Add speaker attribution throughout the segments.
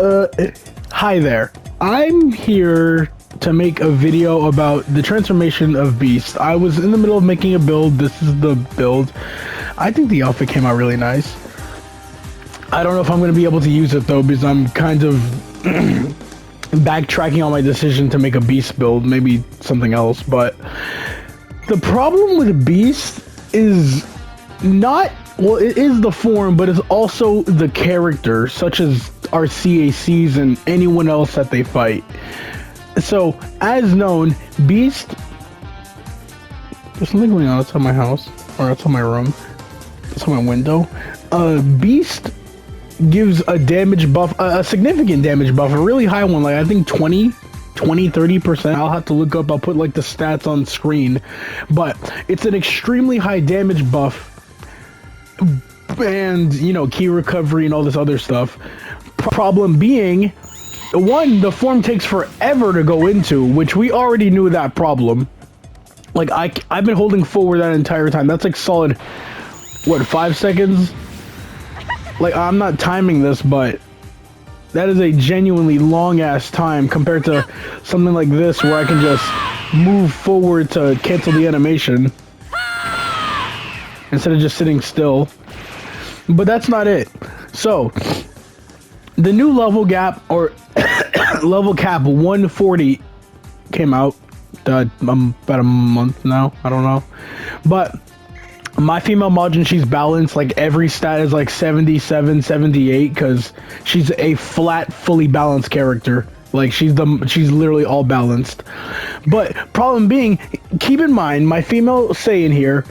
Speaker 1: Hi there. I'm here to make a video about the transformation of Beast. I was in the middle of making a build. This is the build. I think the outfit came out really nice. I don't know if I'm going to be able to use it though, because I'm kind of backtracking on my decision to make a Beast build, maybe something else. But the problem with Beast is not, well, it is the form, but it's also the character, such as our CACs and anyone else that they fight. So, as known, Beast... There's something going on outside my house, or outside my room, outside my window. Beast gives a damage buff, a significant damage buff, a really high one, like I think 30%. I'll have to look up, I'll put like the stats on screen. But it's an extremely high damage buff. And, you know, key recovery and all this other stuff. Problem being, one, the form takes forever to go into, which we already knew that problem. Like, I've been holding forward that entire time. That's like solid, what, 5 seconds? Like, I'm not timing this, but that is a genuinely long-ass time compared to something like this where I can just move forward to cancel the animation instead of just sitting still. But that's not it. So, the new level gap, or level cap 140 came out about a month now, I don't know. But my female Majin, she's balanced, like every stat is like 77, 78, because she's a flat, fully balanced character. Like she's literally all balanced. But problem being, keep in mind, my female Saiyan here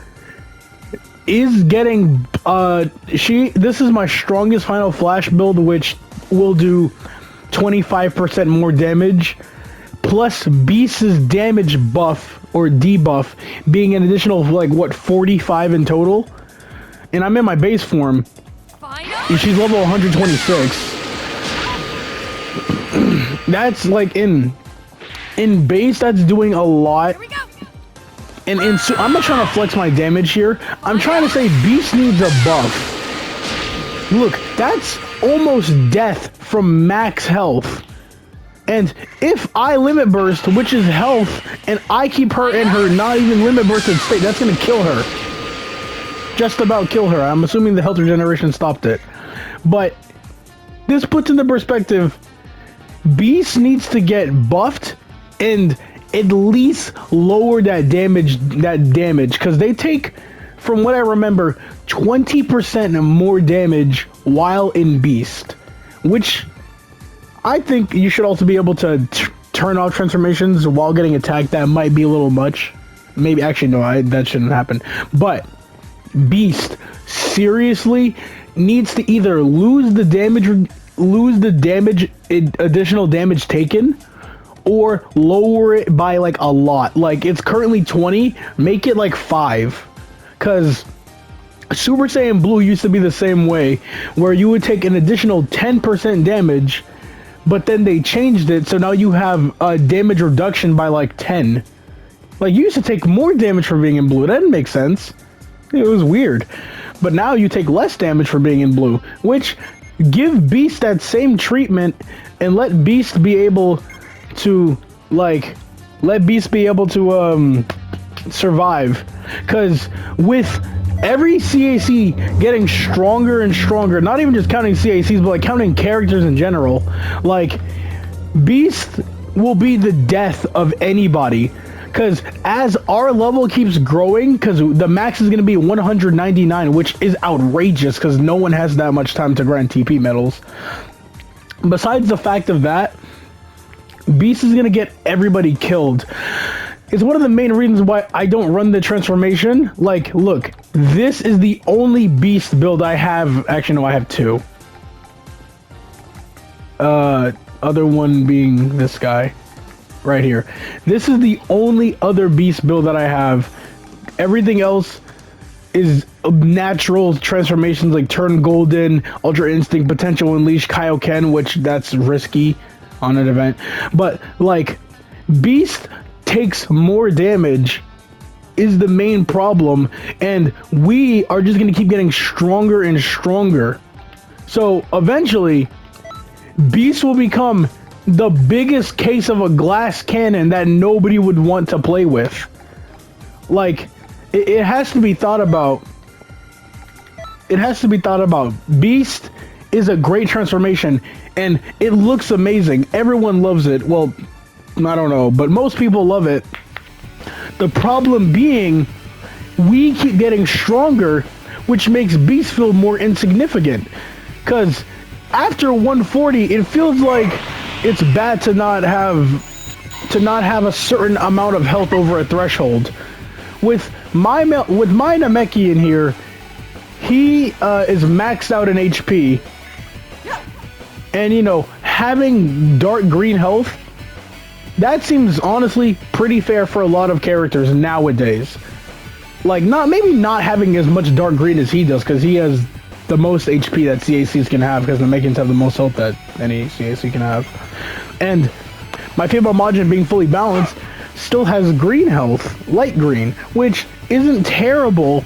Speaker 1: is getting, this is my strongest Final Flash build, which will do 25% more damage, plus Beast's damage buff, or debuff, being an additional, like, what, 45 in total? And I'm in my base form, and she's level 126. That's, like, in base, that's doing a lot. And so I'm not trying to flex my damage here. I'm trying to say Beast needs a buff. Look, that's almost death from max health. And if I limit burst, which is health, and I keep her in her not even limit bursted state, that's gonna kill her. Just about kill her. I'm assuming the health regeneration stopped it. But this puts into perspective, Beast needs to get buffed and at least lower that damage, because they take, from what I remember, 20% more damage while in Beast, which I think you should also be able to turn off transformations while getting attacked. That might be a little much. Maybe, actually, no, that shouldn't happen. But Beast seriously needs to either lose the additional damage taken, or lower it by like a lot. Like, it's currently 20, make it like 5. Because Super Saiyan Blue used to be the same way, where you would take an additional 10% damage, but then they changed it, so now you have a damage reduction by like 10. Like, you used to take more damage for being in blue. That didn't make sense. It was weird. But now you take less damage for being in blue, which give Beast that same treatment and let Beast be able to, like, survive. Because with every CAC getting stronger and stronger, not even just counting CACs, but like counting characters in general, like, Beast will be the death of anybody. Because as our level keeps growing, because the max is going to be 199, which is outrageous because no one has that much time to grind TP medals. Besides the fact of that, Beast is going to get everybody killed. It's one of the main reasons why I don't run the transformation. Like, look, this is the only Beast build I have. Actually, no, I have two. Other one being this guy right here. This is the only other Beast build that I have. Everything else is natural transformations, like Turn Golden, Ultra Instinct, Potential Unleash, Kaioken, which that's risky on an event. But, like, Beast takes more damage is the main problem, and we are just going to keep getting stronger and stronger. So eventually Beast will become the biggest case of a glass cannon that nobody would want to play with. Like, it has to be thought about. It has to be thought about. Beast is a great transformation, and it looks amazing. Everyone loves it. Well, I don't know, but most people love it. The problem being, we keep getting stronger, which makes Beast feel more insignificant. Because after 140, it feels like it's bad to not have a certain amount of health over a threshold. With my Namekian here, he is maxed out in HP, and you know, having dark green health, that seems honestly pretty fair for a lot of characters nowadays. Like, maybe not having as much dark green as he does, because he has the most HP that CACs can have, because the Namekians have the most health that any CAC can have. And my favorite Majin, being fully balanced, still has green health, light green, which isn't terrible.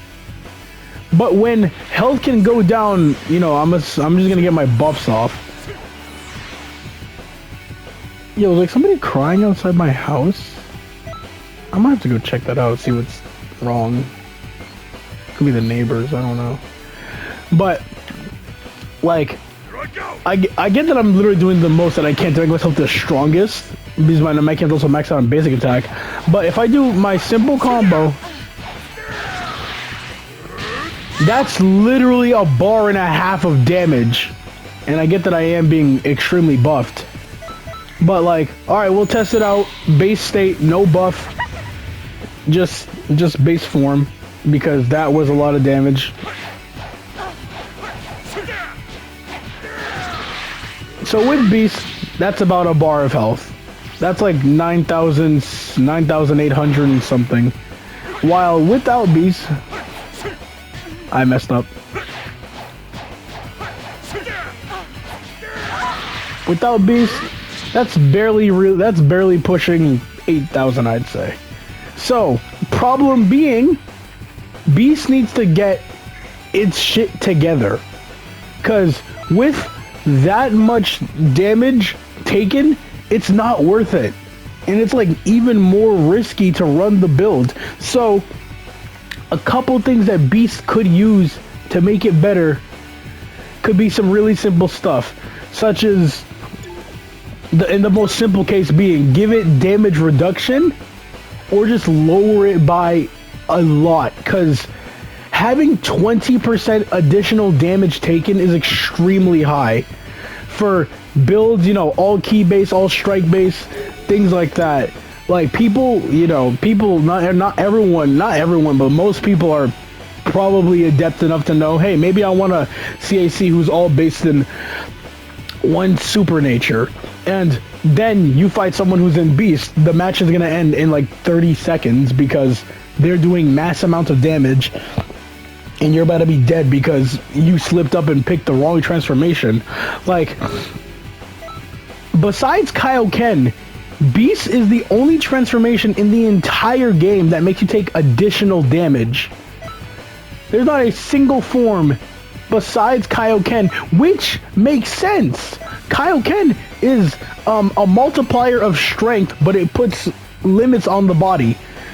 Speaker 1: But when health can go down, you know, I'm just gonna get my buffs off. Yo, like somebody crying outside my house? I might have to go check that out, see what's wrong. Could be the neighbors, I don't know. But, like, I get that I'm literally doing the most that I can to make myself the strongest, because my Namekian's also maxed out on basic attack. But if I do my simple combo, that's literally a bar and a half of damage. And I get that I am being extremely buffed. But like, alright, we'll test it out. Base state, no buff. Just base form. Because that was a lot of damage. So with Beast, that's about a bar of health. That's like 9,800 and something. While without Beast, I messed up. Without Beast, that's barely pushing 8,000, I'd say. So, problem being, Beast needs to get its shit together. Cause with that much damage taken, it's not worth it. And it's like even more risky to run the build. So, a couple things that Beast could use to make it better could be some really simple stuff, such as in the most simple case being give it damage reduction or just lower it by a lot, because having 20% additional damage taken is extremely high for builds, you know, all key base, all strike base, things like that. Like people, you know, not everyone, but most people are probably adept enough to know, hey, maybe I want a CAC who's all based in one super nature. And then you fight someone who's in Beast, the match is going to end in like 30 seconds because they're doing mass amounts of damage and you're about to be dead because you slipped up and picked the wrong transformation. Like, besides Kaioken, Beast is the only transformation in the entire game that makes you take additional damage. There's not a single form besides Kaioken, which makes sense. Kaioken is a multiplier of strength, but it puts limits on the body,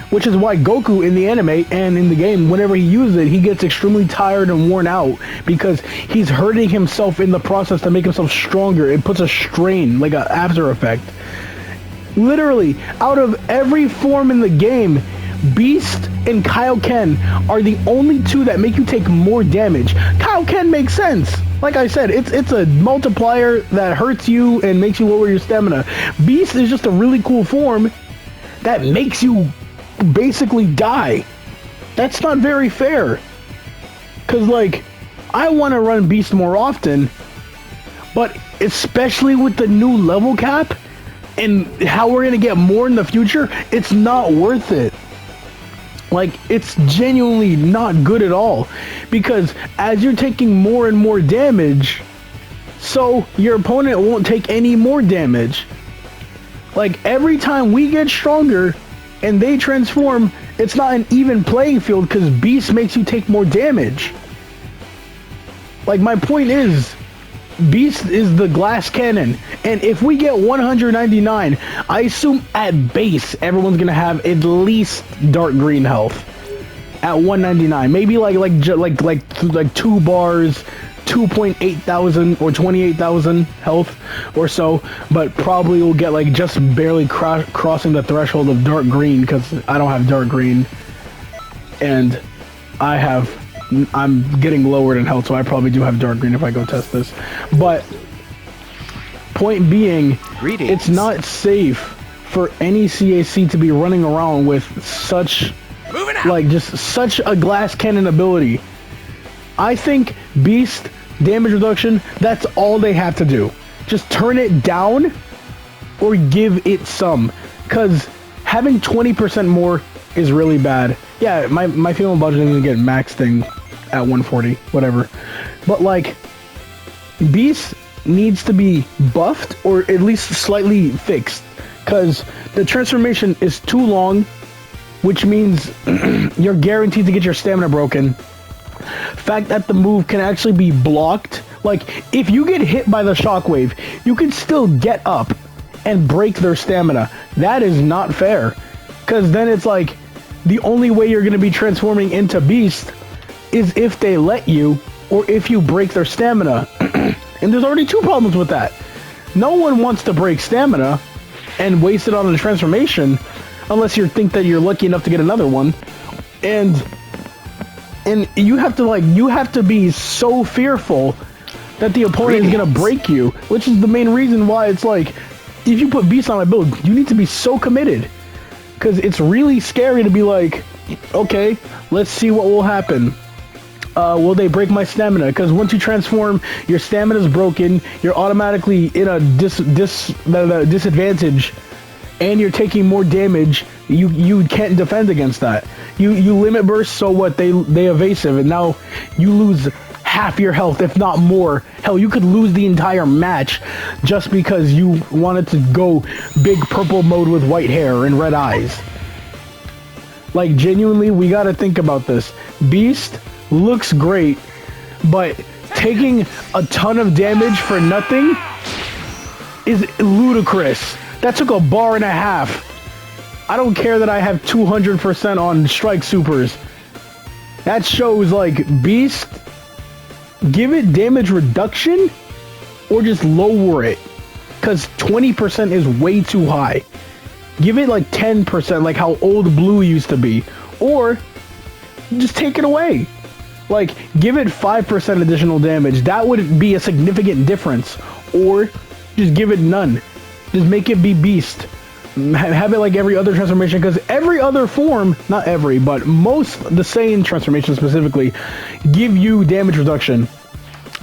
Speaker 1: which is why Goku in the anime and in the game, whenever he uses it, he gets extremely tired and worn out because he's hurting himself in the process to make himself stronger. It puts a strain, like an after effect. Literally, out of every form in the game, Beast and Kaioken are the only two that make you take more damage. Kaioken makes sense. Like I said, it's a multiplier that hurts you and makes you lower your stamina. Beast is just a really cool form that makes you basically die. That's not very fair. Cause like, I want to run Beast more often, but especially with the new level cap and how we're gonna get more in the future, it's not worth it. Like, it's genuinely not good at all, because as you're taking more and more damage, so your opponent won't take any more damage. Like, every time we get stronger and they transform, it's not an even playing field because Beast makes you take more damage. Like, my point is, Beast is the glass cannon, and if we get 199, I assume at base everyone's gonna have at least dark green health at 199. Maybe like 2 bars, 2.8 thousand or 28,000 health or so, but probably will get like just barely crossing the threshold of dark green because I don't have dark green, and I'm getting lowered in health, so I probably do have dark green if I go test this. But point being,
Speaker 2: Greetings.
Speaker 1: It's not safe for any CAC to be running around with such just such a glass cannon ability. I think Beast damage reduction, that's all they have to do. Just turn it down or give it some, because having 20% more is really bad. Yeah, my female budget is gonna get max thing at 140, whatever. But like, Beast needs to be buffed or at least slightly fixed, because the transformation is too long, which means you're guaranteed to get your stamina broken. Fact that the move can actually be blocked. Like, if you get hit by the shockwave, you can still get up and break their stamina. That is not fair, because then it's like the only way you're going to be transforming into Beast is if they let you, or if you break their stamina. And there's already 2 problems with that. No one wants to break stamina and waste it on a transformation unless you think that you're lucky enough to get another one. And you have to be so fearful that the opponent is gonna break you, which is the main reason why it's like, if you put Beast on my build, you need to be so committed, because it's really scary to be like, okay, let's see what will happen. Will they break my stamina? Because once you transform, your stamina is broken, you're automatically in a disadvantage, and you're taking more damage. You can't defend against that. You limit burst, so what? They evasive, and now you lose half your health, if not more. Hell, you could lose the entire match just because you wanted to go big purple mode with white hair and red eyes. Like, genuinely, we gotta think about this. Beast looks great, but taking a ton of damage for nothing is ludicrous. That took a bar and a half. I don't care that I have 200% on strike supers. That shows, like, Beast, give it damage reduction or just lower it, because 20% is way too high. Give it like 10%, like how old blue used to be, or just take it away. Like, give it 5% additional damage. That would be a significant difference. Or just give it none. Just make it be Beast. Have it like every other transformation, because every other form, not every, but most, the Saiyan transformation specifically, give you damage reduction.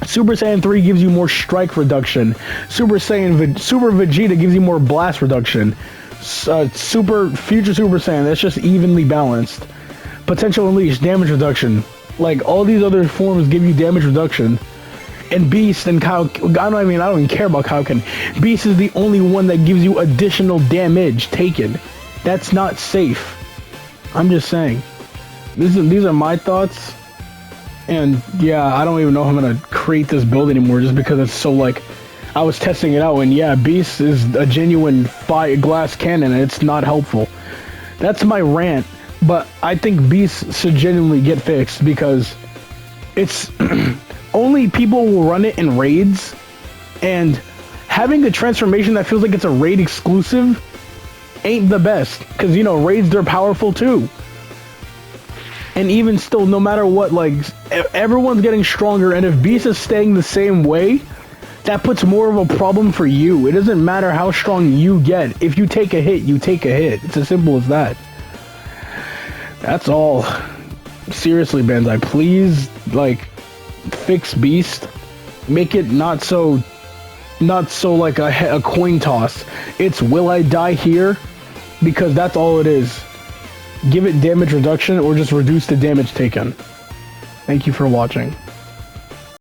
Speaker 1: Super Saiyan 3 gives you more strike reduction. Super Vegeta gives you more blast reduction. Future Super Saiyan, that's just evenly balanced. Potential Unleash, damage reduction. Like, all these other forms give you damage reduction. And Beast and I don't even care about Kaioken. Beast is the only one that gives you additional damage taken. That's not safe. I'm just saying. These are my thoughts. And yeah, I don't even know if I'm gonna create this build anymore, just because it's so, like, I was testing it out, and yeah, Beast is a genuine glass cannon, and it's not helpful. That's my rant. But I think Beast should genuinely get fixed, because it's only people will run it in raids, and having a transformation that feels like it's a raid exclusive ain't the best, because, you know, raids, they're powerful too. And even still, no matter what, like, everyone's getting stronger, and if Beast is staying the same way, that puts more of a problem for you. It doesn't matter how strong you get. If you take a hit, you take a hit. It's as simple as that. That's all. Seriously, Bandai, please, like, fix Beast. Make it not so like a coin toss. It's, will I die here? Because that's all it is. Give it damage reduction or just reduce the damage taken. Thank you for watching.